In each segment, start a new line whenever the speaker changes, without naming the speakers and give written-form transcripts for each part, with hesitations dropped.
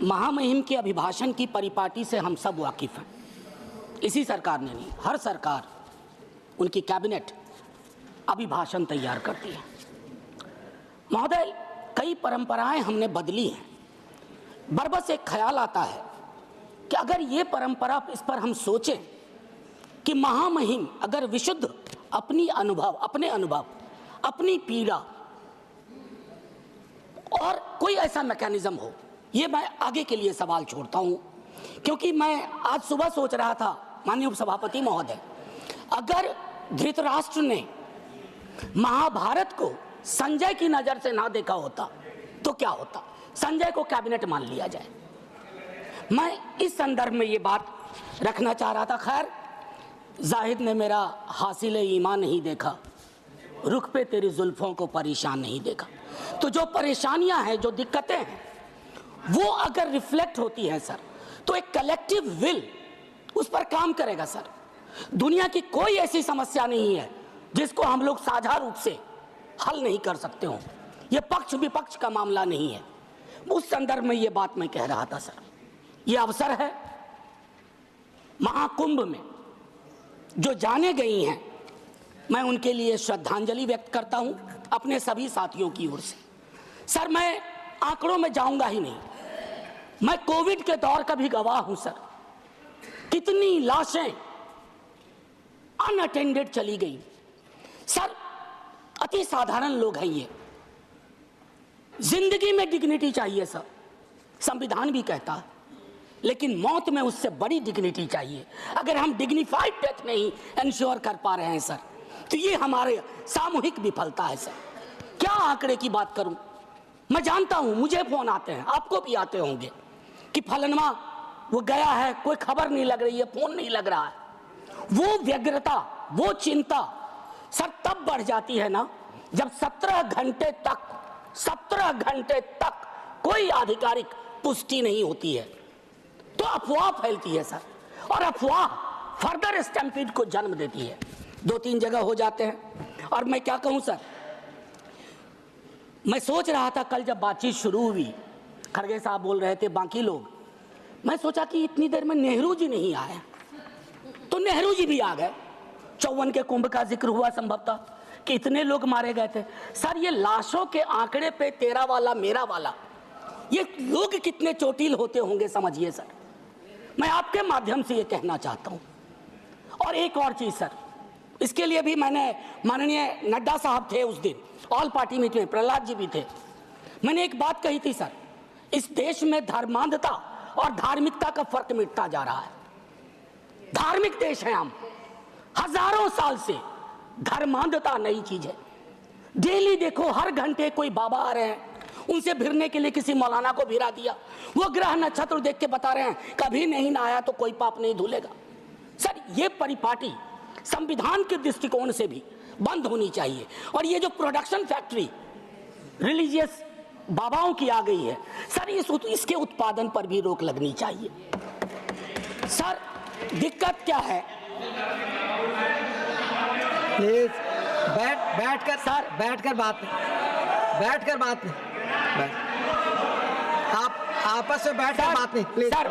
महामहिम के अभिभाषण की परिपाटी से हम सब वाकिफ़ हैं। इसी सरकार ने नहीं, हर सरकार, उनकी कैबिनेट अभिभाषण तैयार करती है। महोदय, कई परंपराएं हमने बदली हैं। बरबस एक ख्याल आता है कि अगर ये परंपरा, इस पर हम सोचें कि महामहिम अगर विशुद्ध अपने अनुभव, अपनी पीड़ा और कोई ऐसा मैकेनिज्म हो, ये मैं आगे के लिए सवाल छोड़ता हूं, क्योंकि मैं आज सुबह सोच रहा था, माननीय उपसभापति महोदय, अगर धृतराष्ट्र ने महाभारत को संजय की नजर से ना देखा होता तो क्या होता? संजय को कैबिनेट मान लिया जाए। मैं इस संदर्भ में ये बात रखना चाह रहा था। खैर, जाहिद ने मेरा हासिल ईमान नहीं देखा, रुख पे तेरी जुल्फों को परेशान नहीं देखा। तो जो परेशानियां हैं, जो दिक्कतें हैं, वो अगर रिफ्लेक्ट होती हैं सर, तो एक कलेक्टिव विल उस पर काम करेगा सर। दुनिया की कोई ऐसी समस्या नहीं है जिसको हम लोग साझा रूप से हल नहीं कर सकते हो। ये पक्ष विपक्ष का मामला नहीं है। उस संदर्भ में ये बात मैं कह रहा था सर। ये अवसर है, महाकुंभ में जो जाने गई हैं, मैं उनके लिए श्रद्धांजलि व्यक्त करता हूं अपने सभी साथियों की ओर से। सर, मैं आंकड़ों में जाऊंगा ही नहीं, मैं कोविड के दौर का भी गवाह हूं सर। कितनी लाशें अनअटेंडेड चली गई सर। अति साधारण लोग हैं ये। जिंदगी में डिग्निटी चाहिए सर, संविधान भी कहता है, लेकिन मौत में उससे बड़ी डिग्निटी चाहिए। अगर हम डिग्निफाइड डेथ नहीं इंश्योर कर पा रहे हैं सर, तो ये हमारे सामूहिक विफलता है सर। क्या आंकड़े की बात करूं? मैं जानता हूं मुझे फोन आते हैं, आपको भी आते होंगे, कि फलनवा वो गया है, कोई खबर नहीं लग रही है, फोन नहीं लग रहा है। वो व्यग्रता, वो चिंता सर तब बढ़ जाती है ना, जब 17 घंटे तक कोई आधिकारिक पुष्टि नहीं होती है, तो अफवाह फैलती है सर। और अफवाह फर्दर स्टैम्पीड को जन्म देती है। 2-3 जगह हो जाते हैं। और मैं क्या कहूं सर, मैं सोच रहा था कल जब बातचीत शुरू हुई, खड़गे साहब बोल रहे थे, बाकी लोग, मैं सोचा कि इतनी देर में नेहरू जी नहीं आए, तो नेहरू जी भी आ गए। 54 के कुंभ का जिक्र हुआ संभवतः कि इतने लोग मारे गए थे सर। ये लाशों के आंकड़े पे तेरा वाला मेरा वाला, ये लोग कितने चोटिल होते होंगे समझिए सर। मैं आपके माध्यम से ये कहना चाहता हूं। और एक और चीज सर, इसके लिए भी मैंने, माननीय नड्डा साहब थे उस दिन ऑल पार्टी मीटिंग में, प्रहलाद जी भी थे, मैंने एक बात कही थी सर, इस देश में धर्मांधता और धार्मिकता का फर्क मिटता जा रहा है। धार्मिक देश है हम, हजारों साल से। धर्मांधता नई चीज है। डेली देखो, हर घंटे कोई बाबा आ रहे हैं, उनसे भिड़ने के लिए किसी मौलाना को भिड़ा दिया, वो ग्रह नक्षत्र देख के बता रहे हैं कभी नहीं नहाया तो कोई पाप नहीं धुलेगा। सर, ये परिपाटी संविधान के दृष्टिकोण से भी बंद होनी चाहिए। और ये जो प्रोडक्शन फैक्ट्री रिलीजियस बाबाओं की आ गई है सर, इसके उत्पादन पर भी रोक लगनी चाहिए। सर, दिक्कत क्या है?
प्लीज बैठकर सर, बैठकर बात नहीं, आप आपस में बैठकर बात नहीं प्लीज।
सर,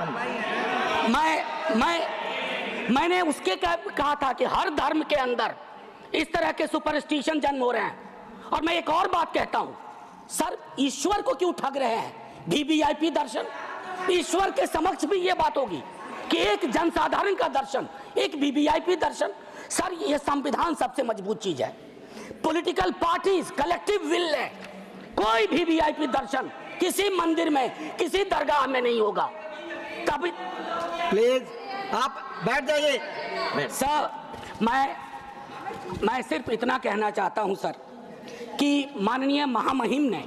मैंने उसके कहा था कि हर धर्म के अंदर इस तरह के सुपरस्टिशन जन्म हो रहे हैं। और मैं एक और बात कहता हूं सर, ईश्वर को क्यों ठग रहे हैं? वीवीआईपी दर्शन, ईश्वर के समक्ष भी ये बात होगी कि एक जनसाधारण का दर्शन, एक वीवीआईपी दर्शन। सर, ये संविधान सबसे मजबूत चीज है। पॉलिटिकल पार्टीज कलेक्टिव विल है। कोई भी वीवीआईपी दर्शन किसी मंदिर में, किसी दरगाह में नहीं होगा। तभी
प्लीज आप बैठ जाइए
सर। मैं सिर्फ इतना कहना चाहता हूं सर कि माननीय महामहिम ने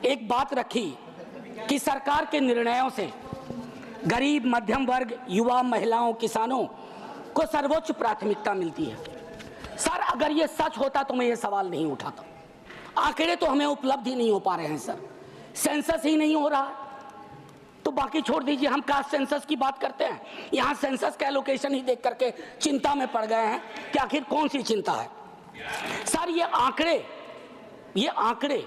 एक बात रखी कि सरकार के निर्णयों से गरीब, मध्यम वर्ग, युवा, महिलाओं, किसानों को सर्वोच्च प्राथमिकता मिलती है। सर, अगर ये सच होता तो मैं ये सवाल नहीं उठाता। आंकड़े तो हमें उपलब्ध ही नहीं हो पा रहे हैं सर, सेंसस ही नहीं हो रहा, तो बाकी छोड़ दीजिए। हम कास्ट सेंसस की बात करते हैं, यहाँ सेंसस का एलोकेशन ही देख करके चिंता में पड़ गए हैं कि आखिर कौन सी चिंता है। सर, ये आंकड़े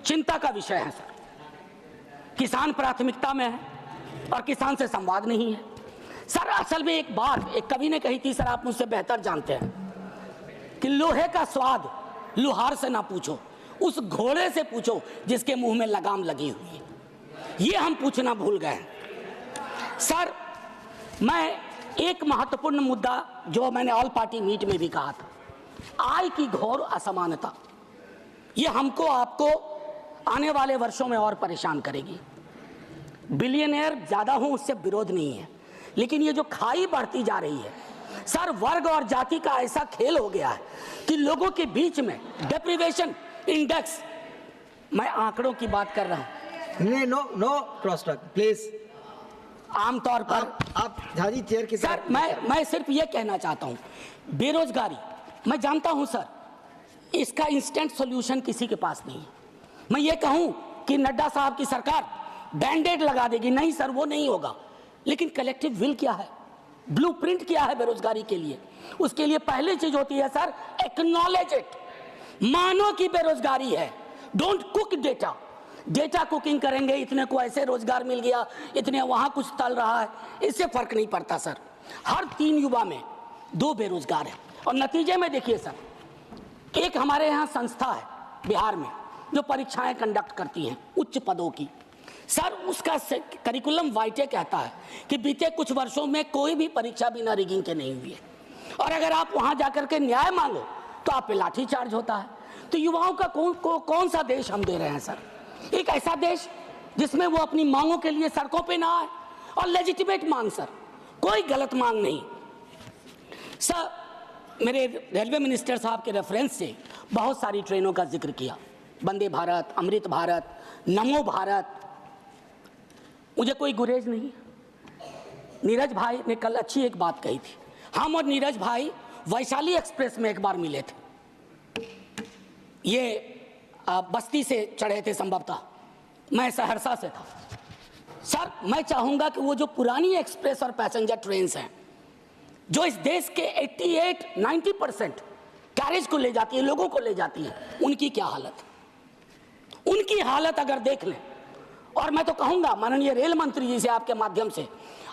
चिंता का विषय है सर। किसान प्राथमिकता में है और किसान से संवाद नहीं है। सर असल में एक बात एक कवि ने कही थी, सर आप मुझसे बेहतर जानते हैं, कि लोहे का स्वाद लोहार से ना पूछो, उस घोड़े से पूछो जिसके मुंह में लगाम लगी हुई है। ये हम पूछना भूल गए हैं। सर मैं एक महत्वपूर्ण मुद्दा जो मैंने ऑल पार्टी मीट में भी कहा था, आय की घोर असमानता, ये हमको आपको आने वाले वर्षों में और परेशान करेगी। बिलियनियर ज्यादा हो उससे विरोध नहीं है, लेकिन ये जो खाई बढ़ती जा रही है सर, वर्ग और जाति का ऐसा खेल हो गया है कि लोगों के बीच में डेप्रिवेशन इंडेक्स, मैं आंकड़ों की बात कर रहा हूं।
नहीं, नो क्रॉस टॉक प्लीज।
आमतौर पर
आप झाजी चेयर की
सर मैं सिर्फ ये कहना चाहता हूं, बेरोजगारी मैं जानता हूं सर, इसका इंस्टेंट सॉल्यूशन किसी के पास नहीं है। मैं ये कहूं कि नड्डा साहब की सरकार बैंडेड लगा देगी, नहीं सर वो नहीं होगा, लेकिन कलेक्टिव विल क्या है, ब्लूप्रिंट क्या है बेरोजगारी के लिए? उसके लिए पहली चीज होती है सर, एक्नॉलेज इट, मानो कि बेरोजगारी है। Don't cook data, data cooking करेंगे, इतने को ऐसे रोजगार मिल गया, इतने वहां कुछ तल रहा है, इससे फर्क नहीं पड़ता सर। हर 3 युवा में 2 बेरोजगार है। और नतीजे में देखिए सर, एक हमारे यहाँ संस्था है बिहार में जो परीक्षाएं कंडक्ट करती हैं उच्च पदों की, सर उसका करिकुलम वाइटे कहता है कि बीते कुछ वर्षों में कोई भी परीक्षा बिना रिगिंग के नहीं हुई है, और अगर आप वहां जाकर के न्याय मांगो तो आप पे लाठी चार्ज होता है। तो युवाओं का कौन सा देश हम दे रहे हैं सर? एक ऐसा देश जिसमें वो अपनी मांगों के लिए सड़कों पे ना आए, और लेजिटिमेट मांग सर, कोई गलत मांग नहीं। सर मेरे रेलवे मिनिस्टर साहब के रेफरेंस से बहुत सारी ट्रेनों का जिक्र किया, वंदे भारत, अमृत भारत, नमो भारत, मुझे कोई गुरेज नहीं। नीरज भाई ने कल अच्छी एक बात कही थी, हम और नीरज भाई वैशाली एक्सप्रेस में एक बार मिले थे, ये बस्ती से चढ़े थे संभवतः, मैं सहरसा से था। सर मैं चाहूंगा कि वो जो पुरानी एक्सप्रेस और पैसेंजर ट्रेन्स हैं जो इस देश के 88-90% कैरेज को ले जाती है, लोगों को ले जाती है, उनकी क्या हालत, उनकी हालत अगर देख लें। और मैं तो कहूंगा माननीय रेल मंत्री जी से आपके माध्यम से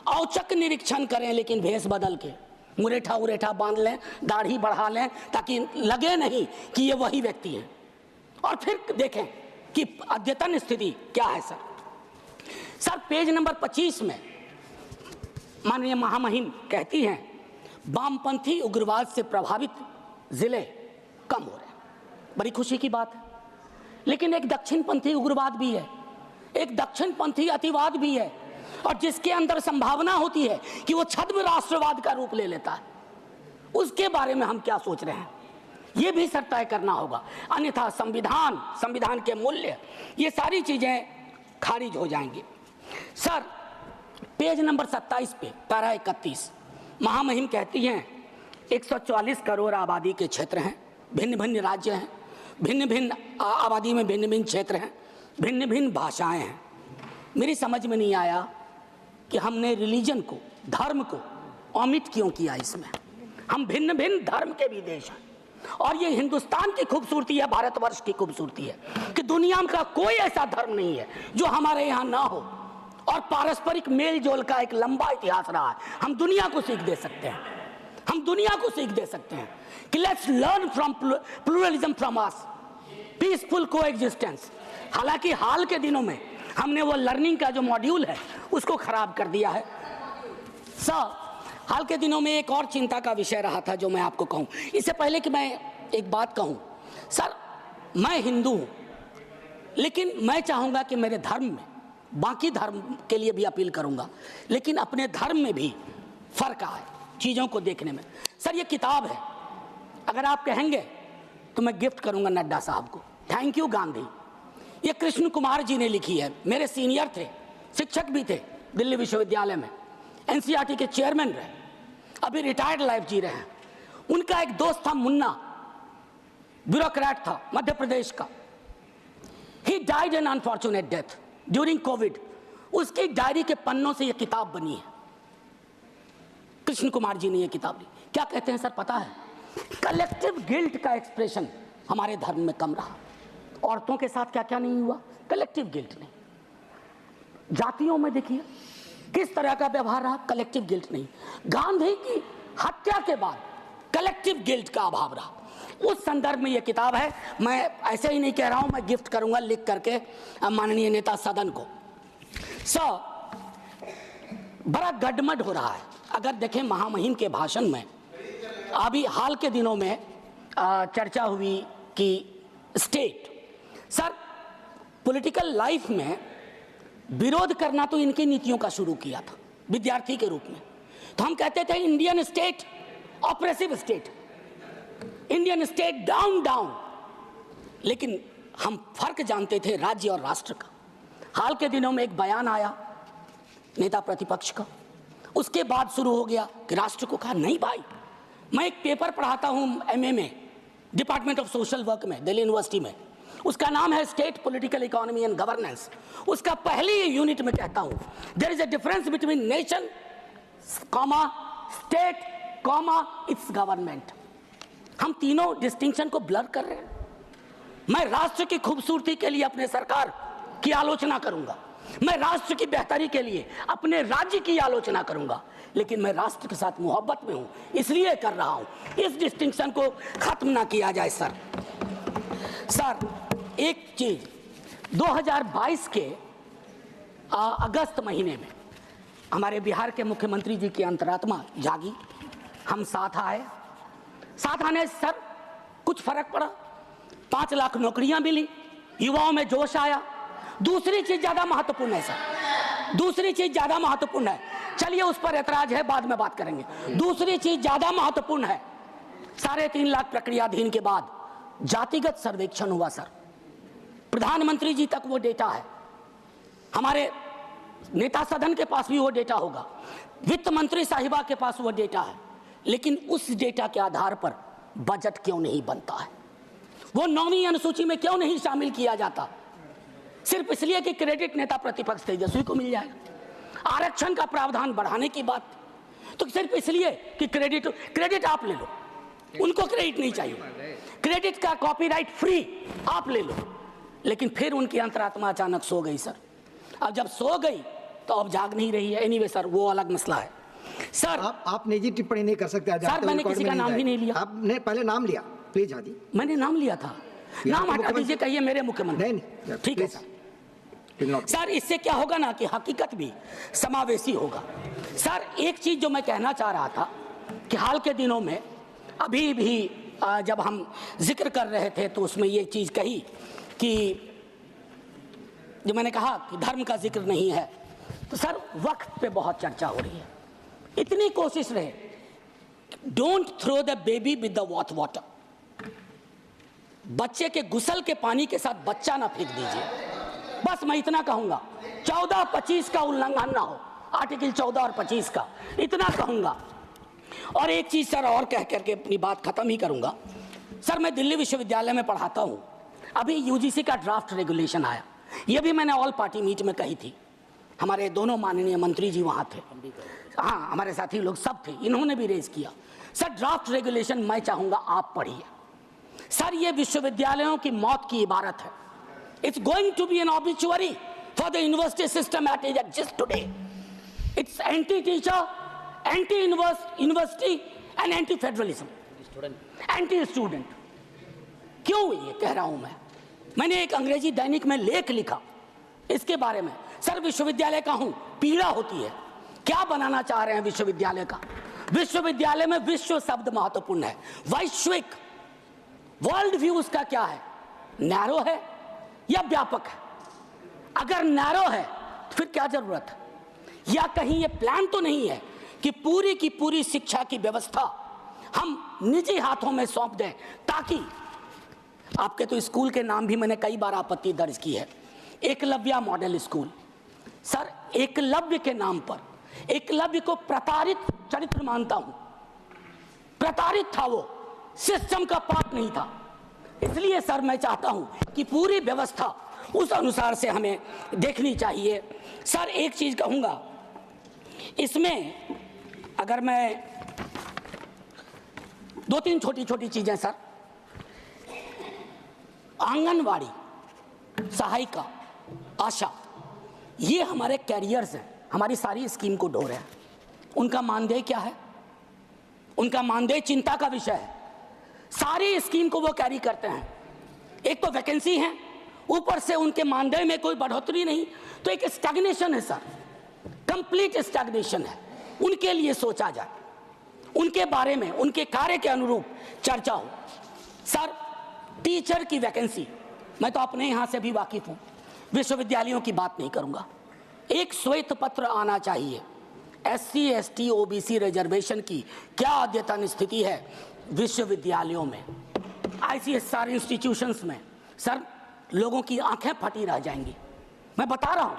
औचक निरीक्षण करें, लेकिन भेष बदल के, मुरेठा उरेठा बांध लें, दाढ़ी बढ़ा लें, ताकि लगे नहीं कि ये वही व्यक्ति हैं, और फिर देखें कि अद्यतन स्थिति क्या है सर। सर पेज नंबर 25 में माननीय महामहिम कहती हैं वामपंथी उग्रवाद से प्रभावित जिले कम हो रहे हैं, बड़ी खुशी की बात है, लेकिन एक दक्षिणपंथी उग्रवाद भी है, एक दक्षिणपंथी अतिवाद भी है, और जिसके अंदर संभावना होती है कि वो छद्म राष्ट्रवाद का रूप ले लेता है। उसके बारे में हम क्या सोच रहे हैं, ये भी सर तय करना होगा, अन्यथा संविधान के मूल्य, ये सारी चीजें खारिज हो जाएंगी। सर पेज नंबर 27 पे पैरा 31 महामहिम कहती हैं 144 करोड़ आबादी के क्षेत्र हैं, भिन्न भिन्न राज्य हैं, भिन्न भिन्न आबादी में भिन्न भिन्न क्षेत्र हैं, भिन्न भिन्न भाषाएं हैं। मेरी समझ में नहीं आया कि हमने रिलीजन को, धर्म को ओमिट क्यों किया इसमें। हम भिन्न भिन्न धर्म के भी देश हैं, और ये हिंदुस्तान की खूबसूरती है, भारतवर्ष की खूबसूरती है कि दुनिया का कोई ऐसा धर्म नहीं है जो हमारे यहाँ ना हो, और पारस्परिक मेल जोल का एक लंबा इतिहास रहा है। हम दुनिया को सीख दे सकते हैं, हम दुनिया को सीख दे सकते हैं कि let's learn from pluralism from us, peaceful coexistence. हालांकि हाल के दिनों में हमने वो लर्निंग का जो मॉड्यूल है उसको खराब कर दिया है। सर हाल के दिनों में एक और चिंता का विषय रहा था जो मैं आपको कहूं, इससे पहले कि मैं एक बात कहूं, सर मैं हिंदू हूं, लेकिन मैं चाहूंगा कि मेरे धर्म में, बाकी धर्म के लिए भी अपील करूंगा, लेकिन अपने धर्म में भी फर्क आए चीजों को देखने में। सर ये किताब है, अगर आप कहेंगे तो मैं गिफ्ट करूंगा नड्डा साहब को। Thank you Gandhi. ये कृष्ण कुमार जी ने लिखी है, मेरे सीनियर थे, शिक्षक भी थे दिल्ली विश्वविद्यालय में, एनसीईआरटी के चेयरमैन रहे, अभी रिटायर्ड लाइफ जी रहे हैं। उनका एक दोस्त था मुन्ना, ब्यूरोक्रेट था मध्य प्रदेश का, he died an unfortunate death during Covid. उसकी डायरी के पन्नों से यह किताब बनी है, कृष्ण कुमार जी ने यह किताब ली। क्या कहते हैं सर पता है, कलेक्टिव गिल्ट का एक्सप्रेशन हमारे धर्म में कम रहा। औरतों के साथ क्या क्या नहीं हुआ, कलेक्टिव गिल्ट नहीं। जातियों में देखिए किस तरह का व्यवहार रहा, कलेक्टिव गिल्ट नहीं। गांधी की हत्या के बाद कलेक्टिव गिल्ट का अभाव रहा। उस संदर्भ में यह किताब है। मैं ऐसे ही नहीं कह रहा हूं, मैं गिफ्ट करूंगा लिख करके माननीय नेता सदन को। बड़ा गडमड हो रहा है। अगर देखें महामहिम के भाषण में अभी हाल के दिनों में चर्चा हुई कि स्टेट, सर पॉलिटिकल लाइफ में विरोध करना तो इनकी नीतियों का शुरू किया था विद्यार्थी के रूप में। तो हम कहते थे Indian state oppressive state, Indian state down down, लेकिन हम फर्क जानते थे राज्य और राष्ट्र का। हाल के दिनों में एक बयान आया नेता प्रतिपक्ष का, उसके बाद शुरू हो गया कि राष्ट्र को कहा नहीं भाई। मैं एक पेपर पढ़ाता हूं एमए में, डिपार्टमेंट ऑफ सोशल वर्क में, दिल्ली यूनिवर्सिटी में, उसका नाम है state political economy and governance. उसका पहले यूनिट में कहता हूं there is a difference between nation comma state comma its government. हम तीनों डिस्टिंक्शन को ब्लर कर रहे हैं। मैं राष्ट्र की खूबसूरती के लिए अपने सरकार की आलोचना करूंगा, मैं राष्ट्र की बेहतरी के लिए अपने राज्य की आलोचना करूंगा, लेकिन मैं राष्ट्र के साथ मोहब्बत में हूं इसलिए कर रहा हूं। इस डिस्टिंक्शन को खत्म ना किया जाए सर एक चीज 2022 के अगस्त महीने में हमारे बिहार के मुख्यमंत्री जी की अंतरात्मा जागी, हम साथ आने सर कुछ फर्क पड़ा, 5 लाख नौकरियां मिली, युवाओं में जोश आया। दूसरी चीज ज्यादा महत्वपूर्ण है सर, दूसरी चीज ज्यादा महत्वपूर्ण है, चलिए उस पर ऐतराज है बाद में बात करेंगे। दूसरी चीज ज्यादा महत्वपूर्ण है, 3.5 लाख प्रक्रियाधीन के बाद जातिगत सर्वेक्षण हुआ सर। प्रधानमंत्री जी तक वो डेटा है, हमारे नेता सदन के पास भी वो डेटा होगा, वित्त मंत्री साहिबा के पास वो डेटा है, लेकिन उस डेटा के आधार पर बजट क्यों नहीं बनता है? वो 9वीं अनुसूची में क्यों नहीं शामिल किया जाता? सिर्फ इसलिए कि क्रेडिट नेता प्रतिपक्ष तेजस्वी को मिल जाएगा। आरक्षण का प्रावधान बढ़ाने की बात तो सिर्फ इसलिए कि क्रेडिट आप ले लो, उनको क्रेडिट नहीं चाहिए, क्रेडिट का कॉपीराइट फ्री आप ले लो। लेकिन फिर उनकी अंतरात्मा अचानक सो गई सर। अब जब सो गई तो अब जाग नहीं रही है। एनीवे सर वो अलग मसला है सर।
आप निजी टिप्पणी नहीं कर सकते
सर, मैंने किसी का नाम भी नहीं लिया।
आपने पहले नाम लिया, प्लीज आदि।
मैंने नाम लिया था, नाम हटा दीजिए, कहिए मेरे मुख्यमंत्री।
नहीं,
ठीक है सर, इससे क्या होगा ना कि हकीकत भी समावेशी होगा। सर एक चीज जो मैं कहना चाह रहा था कि हाल के दिनों में अभी भी जब हम जिक्र कर रहे थे तो उसमें ये चीज कही कि जो मैंने कहा कि धर्म का जिक्र नहीं है, तो सर वक्त पे बहुत चर्चा हो रही है। इतनी कोशिश रहे, don't throw the baby with the bath water, बच्चे के गुसल के पानी के साथ बच्चा ना फेंक दीजिए। बस मैं इतना कहूंगा, 14-25 का उल्लंघन ना हो, आर्टिकल 14 और 25 का, इतना कहूंगा। और एक चीज सर और कह करके अपनी बात खत्म ही करूंगा। सर मैं दिल्ली विश्वविद्यालय में पढ़ाता हूं, अभी यूजीसी का ड्राफ्ट रेगुलेशन आया, यह भी मैंने ऑल पार्टी मीट में कही थी, हमारे दोनों माननीय मंत्री जी वहां थे, हाँ हमारे साथी लोग सब थे, इन्होंने भी रेज किया। सर ड्राफ्ट रेगुलेशन मैं चाहूंगा आप पढ़िए। सर ये विश्वविद्यालयों की मौत की इबारत है। It's going to be an obituary for the university system as it exists today. It's anti-teacher, anti-university and anti-federalism, anti-student। क्यों ये कह रहा हूं मैंने एक अंग्रेजी दैनिक में लेख लिखा इसके बारे में। सर विश्वविद्यालय का हूं, पीड़ा होती है, क्या बनाना चाह रहे हैं विश्वविद्यालय का? विश्वविद्यालय में विश्व शब्द महत्वपूर्ण है, वैश्विक वर्ल्ड व्यू उसका क्या है, नैरो है या व्यापक है? अगर नैरो है तो फिर क्या जरूरत है? या कहीं ये प्लान तो नहीं है कि पूरी की पूरी शिक्षा की व्यवस्था हम निजी हाथों में सौंप दें, ताकि आपके तो स्कूल के नाम भी मैंने कई बार आपत्ति दर्ज की है, Eklavya model school. Sir Eklavya के नाम पर, एकलव्य को प्रताड़ित चरित्र मानता हूं, प्रताड़ित था, वो सिस्टम का पार्ट नहीं था। इसलिए सर मैं चाहता हूं कि पूरी व्यवस्था उस अनुसार से हमें देखनी चाहिए। सर एक चीज कहूंगा इसमें, अगर मैं 2-3 छोटी छोटी चीजें सर, आंगनवाड़ी, सहायिका, आशा, ये हमारे कैरियर्स हैं, हमारी सारी स्कीम को ढो रहे हैं। उनका मानदेय क्या है? उनका मानदेय चिंता का विषय है। सारी स्कीम को वो कैरी करते हैं। एक तो वैकेंसी है, ऊपर से उनके मानदेय में कोई बढ़ोतरी नहीं, तो एक स्टैग्नेशन है सर, कंप्लीट स्टैग्नेशन है। उनके लिए सोचा जाए, उनके बारे में, उनके कार्य के अनुरूप चर्चा हो। सर, टीचर की वैकेंसी, मैं तो अपने यहाँ से भी वाकिफ हूँ, विश्वविद्यालयों की बात नहीं करूँगा। एक श्वेत पत्र आना चाहिए, SC ST OBC रिजर्वेशन की क्या अद्यतन स्थिति है विश्वविद्यालयों में, ICSR इंस्टीट्यूशंस में। सर, लोगों की आंखें फटी रह जाएंगी। मैं बता रहा हूँ,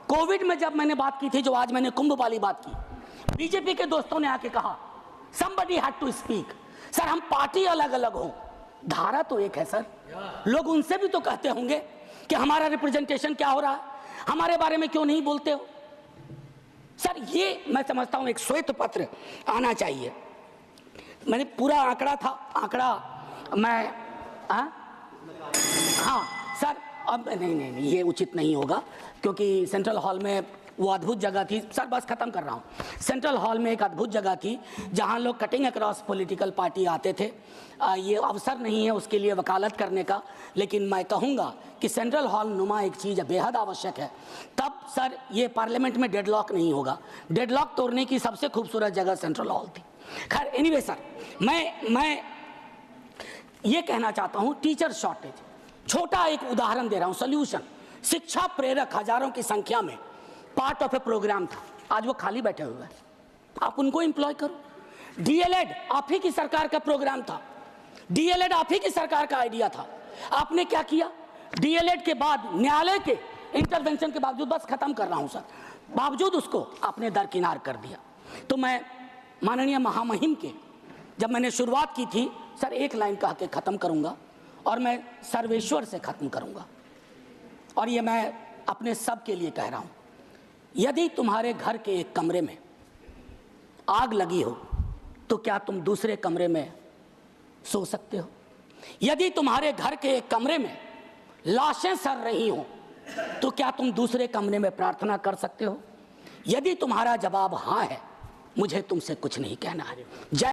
कोविड में जब मैंने बात की थी, जो आज मैंने कुंभ वाली बात की, बीजेपी के दोस्तों ने आके कहा somebody had to speak। Sir, हम पार्टी अलग अलग हो, धारा तो एक है सर। लोग उनसे भी तो कहते होंगे कि हमारा रिप्रेजेंटेशन क्या हो रहा है, हमारे बारे में क्यों नहीं बोलते हो। सर, ये मैं समझता हूं एक श्वेत पत्र आना चाहिए। मैंने पूरा आंकड़ा था, आंकड़ा मैं हाँ सर, अब नहीं, ये उचित नहीं होगा, क्योंकि सेंट्रल हॉल में वो अद्भुत जगह थी। सर, बस खत्म कर रहा हूँ। सेंट्रल हॉल में एक अद्भुत जगह थी जहाँ लोग कटिंग अक्रॉस पॉलिटिकल पार्टी आते थे। ये अवसर नहीं है उसके लिए वकालत करने का, लेकिन मैं कहूँगा कि सेंट्रल हॉल नुमा एक चीज़ बेहद आवश्यक है। तब सर ये पार्लियामेंट में डेडलॉक नहीं होगा। डेडलॉक तोड़ने की सबसे खूबसूरत जगह सेंट्रल हॉल थी। खैर, एनीवे सर, मैं ये कहना चाहता हूँ, टीचर शॉर्टेज, छोटा एक उदाहरण दे रहा हूँ, सोल्यूशन। शिक्षा प्रेरक हजारों की संख्या में पार्ट ऑफ ए प्रोग्राम था, आज वो खाली बैठे हुए हैं, आप उनको एम्प्लॉय करो। DLED आप ही की सरकार का प्रोग्राम था, DLED आप ही की सरकार का आइडिया था। आपने क्या किया? DLED के बाद न्यायालय के इंटरवेंशन के बावजूद, बस खत्म कर रहा हूं सर, बावजूद उसको आपने दरकिनार कर दिया। तो मैं माननीय महामहिम के, जब मैंने शुरुआत की थी सर, एक लाइन कह के खत्म करूंगा और मैं सर्वेश्वर से खत्म करूंगा, और ये मैं अपने सब के लिए कह रहा हूं। यदि तुम्हारे घर के एक कमरे में आग लगी हो तो क्या तुम दूसरे कमरे में सो सकते हो? यदि तुम्हारे घर के एक कमरे में लाशें सड़ रही हो तो क्या तुम दूसरे कमरे में प्रार्थना कर सकते हो? यदि तुम्हारा जवाब हाँ है, मुझे तुमसे कुछ नहीं कहना है। जय